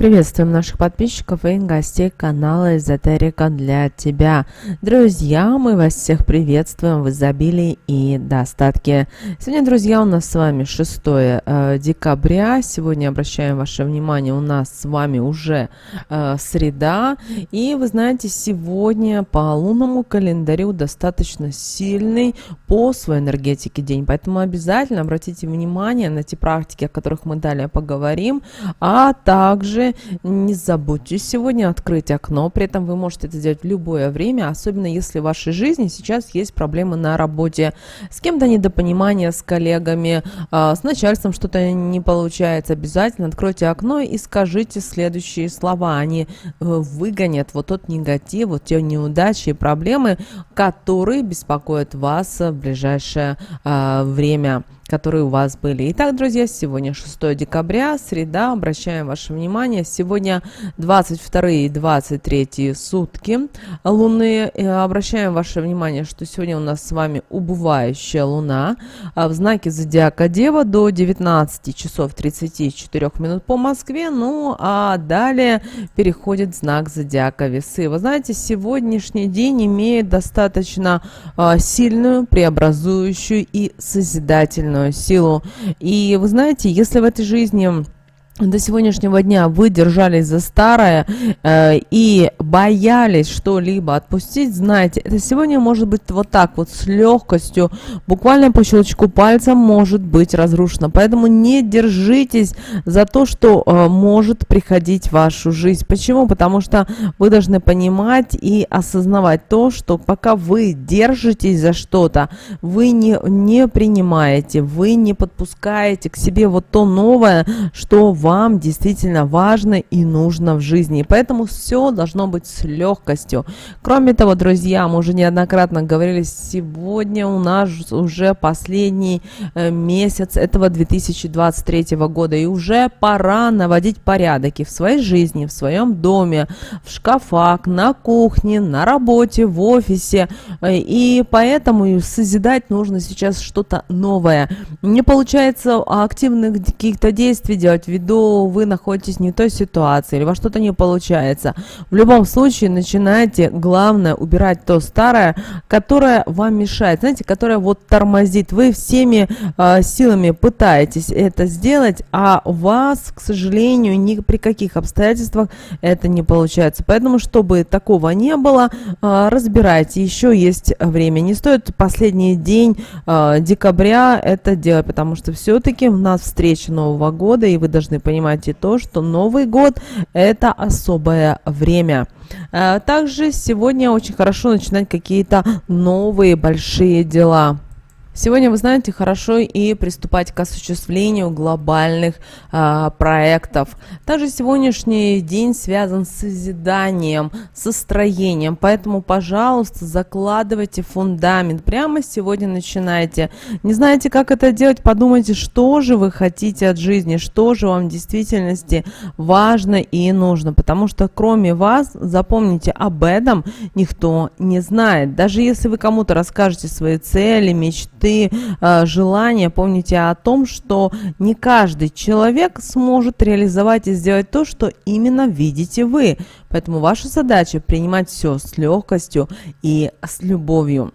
Приветствуем наших подписчиков и гостей канала Эзотерика для тебя. Друзья, мы вас всех приветствуем в изобилии и достатке. Сегодня, друзья, у нас с вами 6 декабря. Сегодня обращаем ваше внимание, у нас с вами уже среда. И вы знаете, сегодня по лунному календарю достаточно сильный по своей энергетике день. Поэтому обязательно обратите внимание на те практики, о которых мы далее поговорим, а также не забудьте сегодня открыть окно, при этом вы можете это сделать в любое время, особенно если в вашей жизни сейчас есть проблемы на работе, с кем-то недопонимание, с коллегами, с начальством что-то не получается. Обязательно откройте окно и скажите следующие слова, они выгонят вот тот негатив, вот те неудачи и проблемы, которые беспокоят вас в ближайшее время, которые у вас были. Итак, друзья, сегодня 6 декабря, среда, обращаем ваше внимание, сегодня 22 и 23 сутки луны, обращаем ваше внимание, что сегодня у нас с вами убывающая луна в знаке зодиака Дева до 19 часов 34 минут по Москве, ну а далее переходит в знак зодиака Весы. Вы знаете, сегодняшний день имеет достаточно сильную, преобразующую и созидательную силу. И вы знаете, если в этой жизни до сегодняшнего дня вы держались за старое и боялись что-либо отпустить, знаете, это сегодня может быть вот так вот с легкостью, буквально по щелчку пальца может быть разрушено. Поэтому не держитесь за то, что может приходить в вашу жизнь. Почему? Потому что вы должны понимать и осознавать то, что пока вы держитесь за что-то, вы не принимаете, вы не подпускаете к себе вот то новое, что вам действительно важно и нужно в жизни. Поэтому все должно быть с легкостью. Кроме того, друзья, мы уже неоднократно говорили, сегодня у нас уже последний месяц этого 2023 года. И уже пора наводить порядок и в своей жизни, в своем доме, в шкафах, на кухне, на работе, в офисе. И поэтому созидать нужно сейчас что-то новое. Не получается активных каких-то действий делать ввиду вы находитесь не в той ситуации или у вас что-то не получается. В любом случае начинайте, главное, убирать то старое, которое вам мешает, знаете, которое вот тормозит. Вы всеми силами пытаетесь это сделать, а у вас, к сожалению, ни при каких обстоятельствах это не получается. Поэтому, чтобы такого не было, разбирайте, еще есть время. Не стоит последний день декабря это делать, потому что все-таки у нас встреча Нового года, и вы должны понимать и то, что Новый год – это особое время. Также сегодня очень хорошо начинать какие-то новые большие дела. Сегодня, вы знаете, хорошо и приступать к осуществлению глобальных проектов. Также сегодняшний день связан с созиданием, со строением. Поэтому, пожалуйста, закладывайте фундамент. Прямо сегодня начинайте. Не знаете, как это делать? Подумайте, что же вы хотите от жизни, что же вам в действительности важно и нужно. Потому что кроме вас, запомните, об этом никто не знает. Даже если вы кому-то расскажете свои цели, мечты, желания, помните о том, что не каждый человек сможет реализовать и сделать то, что именно видите вы. Поэтому ваша задача принимать все с легкостью и с любовью.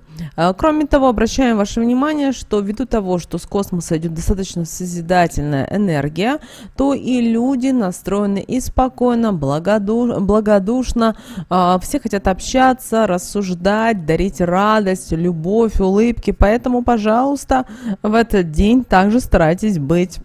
Кроме того, обращаем ваше внимание, что ввиду того, что с космоса идет достаточно созидательная энергия, то и люди настроены и спокойно, благодушно, все хотят общаться, рассуждать, дарить радость, любовь, улыбки. Поэтому, пожалуйста, в этот день также старайтесь быть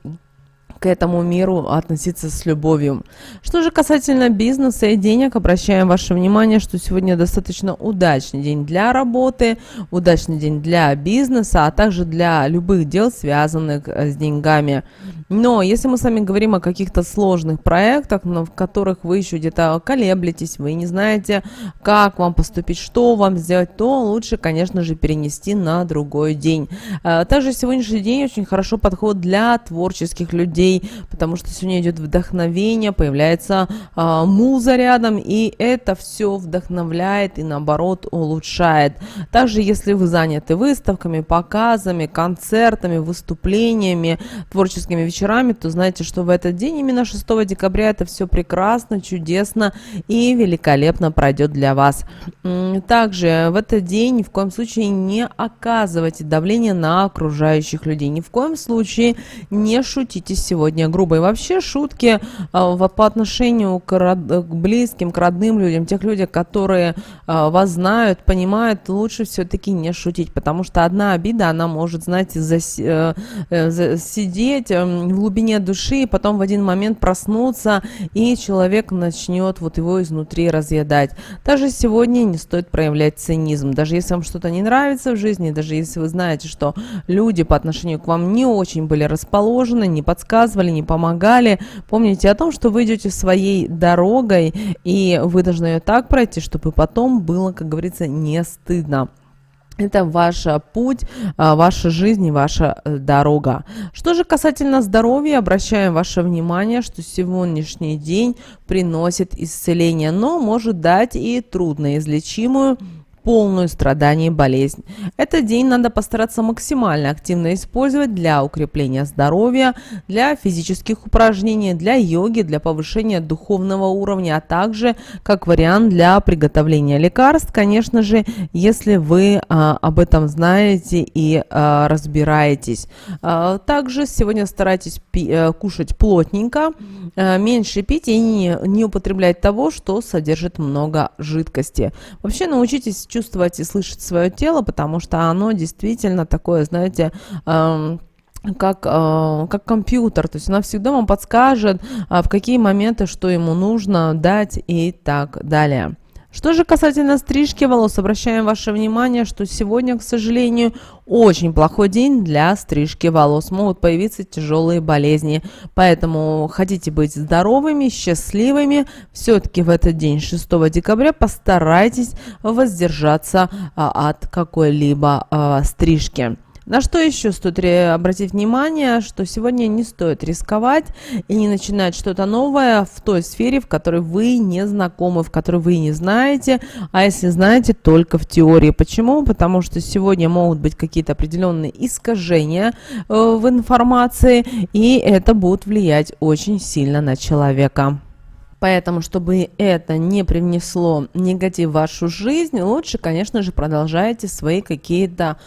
к этому миру, относиться с любовью. Что же касательно бизнеса и денег, обращаем ваше внимание, что сегодня достаточно удачный день для работы, удачный день для бизнеса, а также для любых дел, связанных с деньгами. Но если мы с вами говорим о каких-то сложных проектах, в которых вы еще где-то колеблетесь, вы не знаете, как вам поступить, что вам сделать, то лучше, конечно же, перенести на другой день. Также сегодняшний день очень хорошо подходит для творческих людей, людей, потому что сегодня идет вдохновение, появляется муза рядом, и это все вдохновляет и наоборот улучшает. Также, если вы заняты выставками, показами, концертами, выступлениями, творческими вечерами, то знаете, что в этот день, именно 6 декабря, это все прекрасно, чудесно и великолепно пройдет для вас. Также в этот день ни в коем случае не оказывайте давление на окружающих людей, ни в коем случае не шутите сегодня грубо. И вообще шутки по отношению к близким, к родным людям, тех людям, которые вас знают, понимают, лучше все-таки не шутить, потому что одна обида, она может, знаете, сидеть в глубине души, и потом в один момент проснуться, и человек начнет вот его изнутри разъедать. Также сегодня не стоит проявлять цинизм. Даже если вам что-то не нравится в жизни, даже если вы знаете, что люди по отношению к вам не очень были расположены, не подсказывали, не помогали, помните о том, что вы идете своей дорогой, и вы должны ее так пройти, чтобы потом было, как говорится, не стыдно. Это ваш путь, ваша жизнь и ваша дорога. Что же касательно здоровья, обращаем ваше внимание, что сегодняшний день приносит исцеление, но может дать и трудноизлечимую полную страданий и болезнь. Этот день надо постараться максимально активно использовать для укрепления здоровья, для физических упражнений, для йоги, для повышения духовного уровня, а также как вариант для приготовления лекарств, конечно же, если вы об этом знаете и разбираетесь. Также сегодня старайтесь кушать плотненько, меньше пить и не употреблять того, что содержит много жидкости. Вообще научитесь чувствовать и слышать свое тело, потому что оно действительно такое, знаете, как компьютер, то есть она всегда вам подскажет, в какие моменты что ему нужно дать и так далее. Что же касательно стрижки волос, обращаем ваше внимание, что сегодня, к сожалению, очень плохой день для стрижки волос. Могут появиться тяжелые болезни. Поэтому хотите быть здоровыми, счастливыми, все-таки в этот день, 6 декабря, постарайтесь воздержаться от какой-либо стрижки. На что еще стоит обратить внимание, что сегодня не стоит рисковать и не начинать что-то новое в той сфере, в которой вы не знакомы, в которой вы не знаете, а если знаете, только в теории. Почему? Потому что сегодня могут быть какие-то определенные искажения в информации, и это будет влиять очень сильно на человека. Поэтому, чтобы это не привнесло негатив в вашу жизнь, лучше, конечно же, продолжайте свои какие-то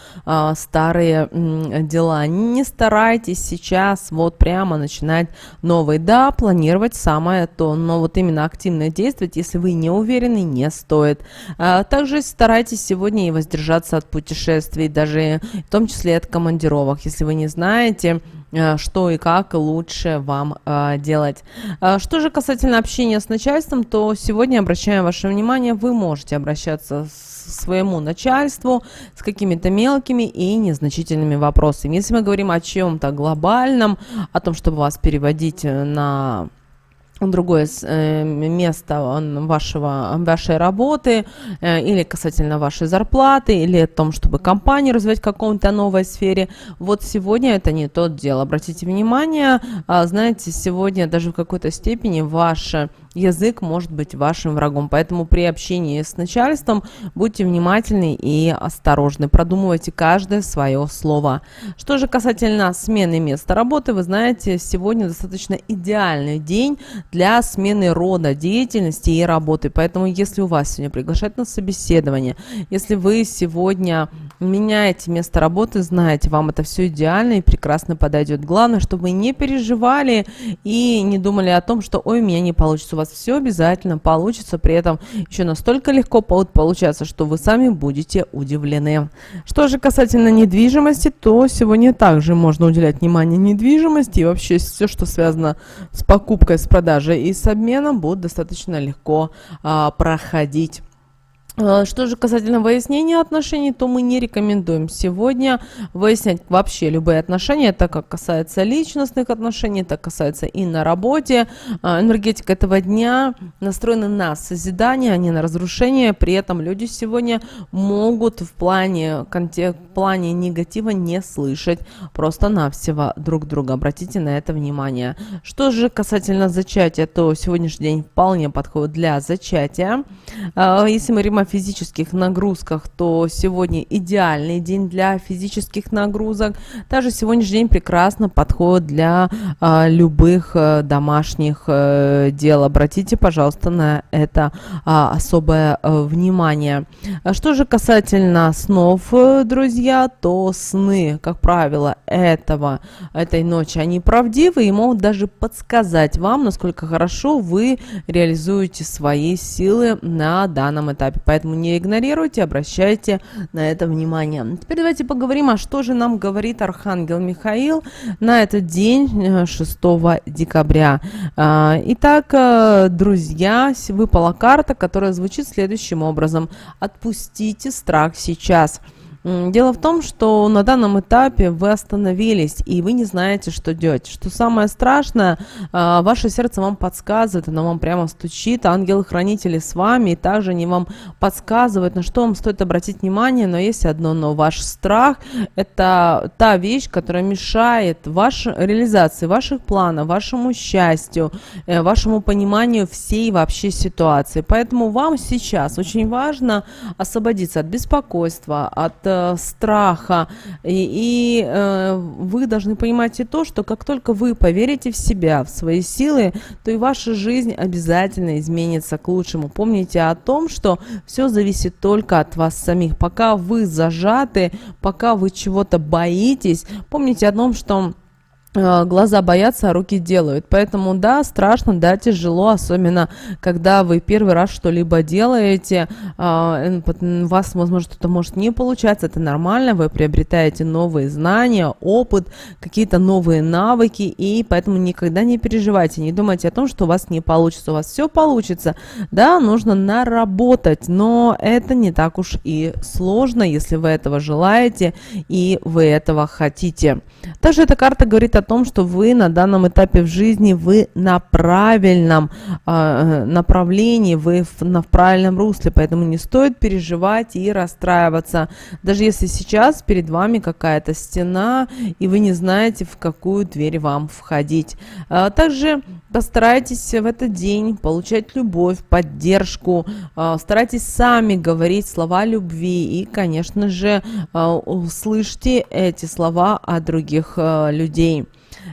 старые дела. Не старайтесь сейчас вот прямо начинать новые. Да, планировать самое то, но вот именно активно действовать, если вы не уверены, не стоит. Также старайтесь сегодня и воздержаться от путешествий, даже в том числе от командировок, если вы не знаете, что и как лучше вам делать. Что же касательно общения с начальством, то сегодня обращаем ваше внимание, вы можете обращаться к своему начальству с какими-то мелкими и незначительными вопросами. Если мы говорим о чем-то глобальном, о том, чтобы вас переводить на другое место вашей работы или касательно вашей зарплаты, или о том, чтобы компанию развивать в каком-то новой сфере. Вот сегодня это не тот дело. Обратите внимание, знаете, сегодня даже в какой-то степени ваш язык может быть вашим врагом. Поэтому при общении с начальством будьте внимательны и осторожны. Продумывайте каждое свое слово. Что же касательно смены места работы, вы знаете, сегодня достаточно идеальный день для смены рода деятельности и работы. Поэтому, если у вас сегодня приглашают на собеседование, если вы сегодня меняете место работы, знаете, вам это все идеально и прекрасно подойдет. Главное, чтобы вы не переживали и не думали о том, что ой, у меня не получится. У вас все обязательно получится, при этом еще настолько легко будет получаться, что вы сами будете удивлены. Что же касательно недвижимости, то сегодня также можно уделять внимание недвижимости, и вообще все, что связано с покупкой, с продажей и с обменом, будет достаточно легко проходить. Что же касательно выяснения отношений, то мы не рекомендуем сегодня выяснять вообще любые отношения, так как касается личностных отношений, так касается и на работе. Энергетика этого дня настроена на созидание, а не на разрушение. При этом люди сегодня могут в плане негатива не слышать просто-навсего друг друга. Обратите на это внимание. Что же касательно зачатия, то сегодняшний день вполне подходит для зачатия. Если мы говорим о физических нагрузках, то сегодня идеальный день для физических нагрузок. Также сегодняшний день прекрасно подходит для любых домашних дел. Обратите, пожалуйста, на это особое внимание. Что же касательно снов, друзья, то сны, как правило, этой ночи, они правдивы и могут даже подсказать вам, насколько хорошо вы реализуете свои силы на данном этапе. Поэтому не игнорируйте, обращайте на это внимание. Теперь давайте поговорим, а что же нам говорит Архангел Михаил на этот день, 6 декабря. Итак, друзья, выпала карта, которая звучит следующим образом. Отпустите страх сейчас. Дело в том, что на данном этапе вы остановились, и вы не знаете, что делать. Что самое страшное, ваше сердце вам подсказывает, оно вам прямо стучит, ангелы-хранители с вами, и также они вам подсказывают, на что вам стоит обратить внимание, но есть одно но. Ваш страх – это та вещь, которая мешает вашей реализации, ваших планов, вашему счастью, вашему пониманию всей вообще ситуации. Поэтому вам сейчас очень важно освободиться от беспокойства, от страха, и вы должны понимать и то, что как только вы поверите в себя, в свои силы, то и ваша жизнь обязательно изменится к лучшему. Помните о том, что все зависит только от вас самих. Пока вы зажаты, пока вы чего-то боитесь, помните о том, что глаза боятся, а руки делают. Поэтому да, страшно, да, тяжело, особенно когда вы первый раз что-либо делаете, у вас, возможно, что-то может не получаться, это нормально, вы приобретаете новые знания, опыт, какие-то новые навыки, и поэтому никогда не переживайте, не думайте о том, что у вас не получится, у вас все получится. Да, нужно наработать, но это не так уж и сложно, если вы этого желаете и вы этого хотите. Также эта карта говорит о том, что вы на данном этапе в жизни, вы на правильном направлении, вы в правильном русле, поэтому не стоит переживать и расстраиваться, даже если сейчас перед вами какая-то стена, и вы не знаете, в какую дверь вам входить. Также постарайтесь в этот день получать любовь, поддержку, старайтесь сами говорить слова любви и, конечно же, услышьте эти слова от других людей.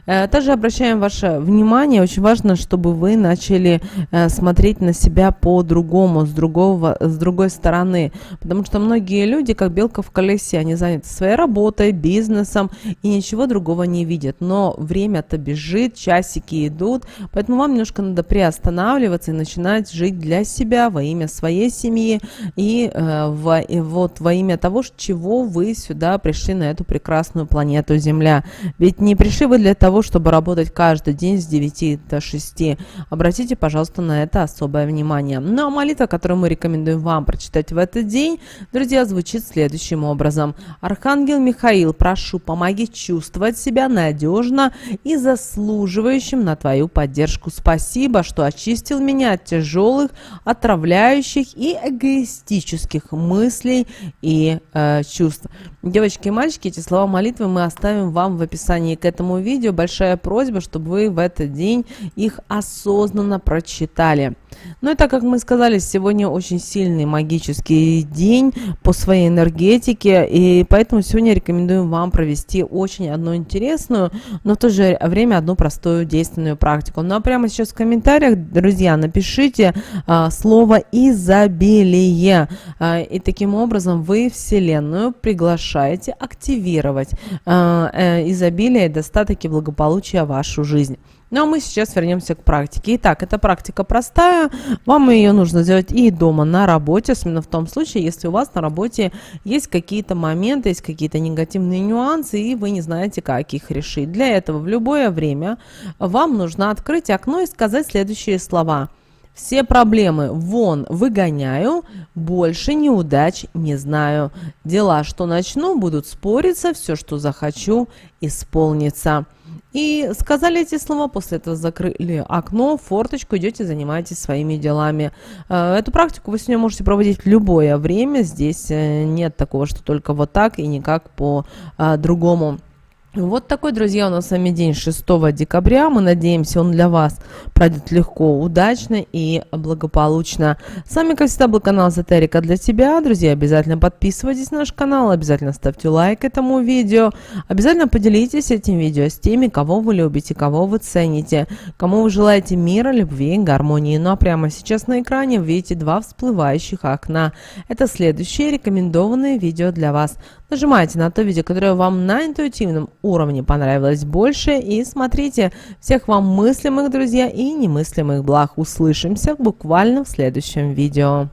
Также обращаем ваше внимание, очень важно, чтобы вы начали смотреть на себя по-другому, с другой стороны, потому что многие люди, как белка в колесе, они заняты своей работой, бизнесом и ничего другого не видят, но время-то бежит, часики идут, поэтому вам немножко надо приостанавливаться и начинать жить для себя, во имя своей семьи и во имя того, чего вы сюда пришли на эту прекрасную планету Земля. Ведь не пришли вы для того, чтобы работать каждый день с 9 до 6. Обратите, пожалуйста, на это особое внимание. Ну а молитва, которую мы рекомендуем вам прочитать в этот день, друзья, звучит следующим образом. Архангел Михаил, прошу, помоги чувствовать себя надежно и заслуживающим на твою поддержку. Спасибо, что очистил меня от тяжелых, отравляющих и эгоистических мыслей и чувств. Девочки и мальчики, эти слова молитвы мы оставим вам в описании к этому видео. Большая просьба, чтобы вы в этот день их осознанно прочитали. Ну и так как мы сказали, сегодня очень сильный магический день по своей энергетике, и поэтому сегодня рекомендуем вам провести очень одну интересную, но в то же время одну простую действенную практику. Ну а прямо сейчас в комментариях, друзья, напишите слово «изобилие», и таким образом вы Вселенную приглашаете активировать изобилие, достаток и благополучие в вашу жизнь. Ну а мы сейчас вернемся к практике. Итак, эта практика простая, вам ее нужно сделать и дома, на работе, особенно в том случае, если у вас на работе есть какие-то моменты, есть какие-то негативные нюансы, и вы не знаете, как их решить. Для этого в любое время вам нужно открыть окно и сказать следующие слова. Все проблемы вон выгоняю, больше неудач не знаю. Дела, что начну, будут спориться, все, что захочу, исполнится. И сказали эти слова, после этого закрыли окно, форточку, идете, занимаетесь своими делами. Эту практику вы сегодня можете проводить в любое время. Здесь нет такого, что только вот так и никак по-другому. Вот такой, друзья, у нас с вами день 6 декабря. Мы надеемся, он для вас пройдет легко, удачно и благополучно. С вами, как всегда, был канал Эзотерика для тебя. Друзья, обязательно подписывайтесь на наш канал, обязательно ставьте лайк этому видео. Обязательно поделитесь этим видео с теми, кого вы любите, кого вы цените, кому вы желаете мира, любви и гармонии. Ну а прямо сейчас на экране вы видите 2 всплывающих окна. Это следующие рекомендованные видео для вас. Нажимайте на то видео, которое вам на интуитивном уровне понравилось больше, и смотрите. Всех вам мыслимых, друзья, и немыслимых благ. Услышимся буквально в следующем видео.